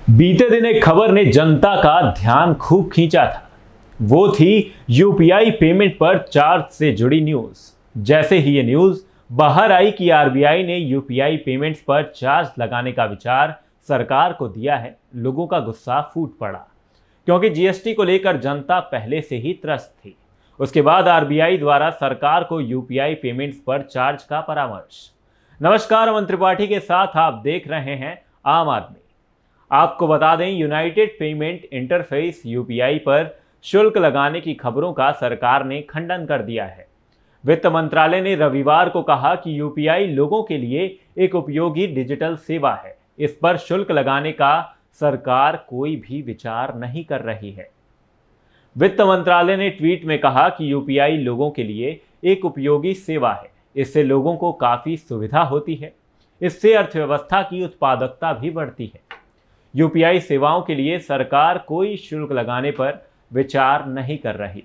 बीते दिन एक खबर ने जनता का ध्यान खूब खींचा था। वो थी यूपीआई पेमेंट पर चार्ज से जुड़ी न्यूज। जैसे ही ये न्यूज बाहर आई कि आरबीआई ने यूपीआई पेमेंट्स पर चार्ज लगाने का विचार सरकार को दिया है, लोगों का गुस्सा फूट पड़ा, क्योंकि जीएसटी को लेकर जनता पहले से ही त्रस्त थी। उसके बाद आरबीआई द्वारा सरकार को यूपीआई पेमेंट्स पर चार्ज का परामर्श। नमस्कार, अमन त्रिपाठी के साथ आप देख रहे हैं आम आदमी। आपको बता दें, यूनाइटेड पेमेंट इंटरफेस यूपीआई पर शुल्क लगाने की खबरों का सरकार ने खंडन कर दिया है। वित्त मंत्रालय ने रविवार को कहा कि यूपीआई लोगों के लिए एक उपयोगी डिजिटल सेवा है। इस पर शुल्क लगाने का सरकार कोई भी विचार नहीं कर रही है। वित्त मंत्रालय ने ट्वीट में कहा कि यूपीआई लोगों के लिए एक उपयोगी सेवा है। इससे लोगों को काफी सुविधा होती है। इससे अर्थव्यवस्था की उत्पादकता भी बढ़ती है। यूपीआई सेवाओं के लिए सरकार कोई शुल्क लगाने पर विचार नहीं कर रही।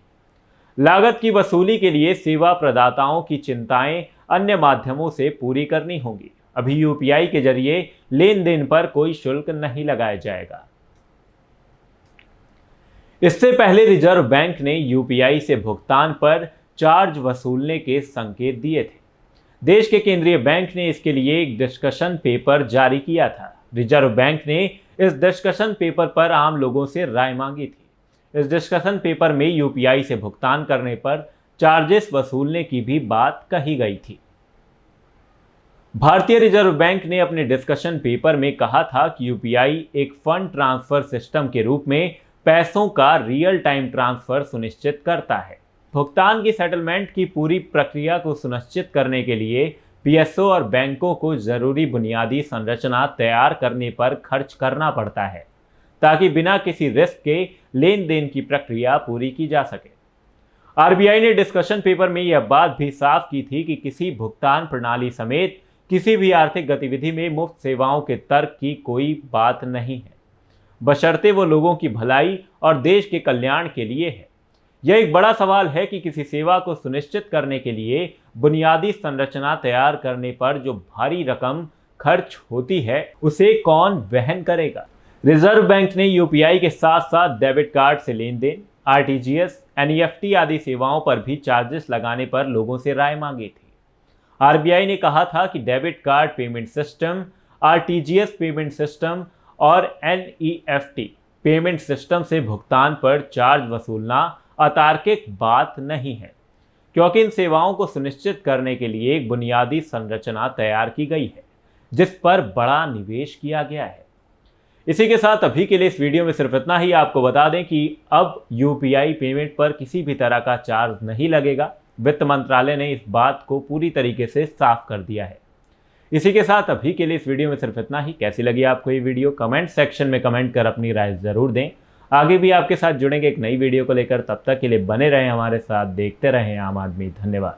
लागत की वसूली के लिए सेवा प्रदाताओं की चिंताएं अन्य माध्यमों से पूरी करनी होंगी। अभी यूपीआई के जरिए लेन देन पर कोई शुल्क नहीं लगाया जाएगा। इससे पहले रिजर्व बैंक ने यूपीआई से भुगतान पर चार्ज वसूलने के संकेत दिए थे। देश के केंद्रीय बैंक ने इसके लिए एक डिस्कशन पेपर जारी किया था। रिजर्व बैंक ने इस डिस्कशन पेपर पर आम लोगों से राय मांगी थी। इस डिस्कशन पेपर में यूपीआई से भुगतान करने पर चार्जेस वसूलने की भी बात कही गई थी। भारतीय रिजर्व बैंक ने अपने डिस्कशन पेपर में कहा था कि यूपीआई एक फंड ट्रांसफर सिस्टम के रूप में पैसों का रियल टाइम ट्रांसफर सुनिश्चित करता है। भुगतान की सेटलमेंट की पूरी प्रक्रिया को सुनिश्चित करने के लिए पीएसओ और बैंकों को जरूरी बुनियादी संरचना तैयार करने पर खर्च करना पड़ता है, ताकि बिना किसी रिस्क के लेन देन की प्रक्रिया पूरी की जा सके। आरबीआई ने डिस्कशन पेपर में यह बात भी साफ की थी कि किसी भुगतान प्रणाली समेत किसी भी आर्थिक गतिविधि में मुफ्त सेवाओं के तर्क की कोई बात नहीं है, बशर्ते वो लोगों की भलाई और देश के कल्याण के लिए है। यह एक बड़ा सवाल है कि किसी सेवा को सुनिश्चित करने के लिए बुनियादी संरचना तैयार करने पर जो भारी रकम खर्च होती है, उसे कौन वहन करेगा। रिजर्व बैंक ने यूपीआई के साथ साथ डेबिट कार्ड से लेन देन, आरटीजीएस, एनईएफटी आदि सेवाओं पर भी चार्जेस लगाने पर लोगों से राय मांगी थी। आरबीआई ने कहा था कि debit card payment system, RTGS payment system और एनईएफटी पेमेंट सिस्टम से भुगतान पर चार्ज वसूलना अतार्किक बात नहीं है, क्योंकि इन सेवाओं को सुनिश्चित करने के लिए एक बुनियादी संरचना तैयार की गई है, जिस पर बड़ा निवेश किया गया है। इसी के साथ अभी के लिए इस वीडियो में सिर्फ इतना ही। आपको बता दें कि अब यूपीआई पेमेंट पर किसी भी तरह का चार्ज नहीं लगेगा। वित्त मंत्रालय ने इस बात को पूरी तरीके से साफ कर दिया है। इसी के साथ अभी के लिए इस वीडियो में सिर्फ इतना ही। कैसी लगी आपको ये वीडियो, कमेंट सेक्शन में कमेंट कर अपनी राय जरूर दें। आगे भी आपके साथ जुड़ेंगे एक नई वीडियो को लेकर। तब तक के लिए बने रहें हमारे साथ, देखते रहें आम आदमी। धन्यवाद।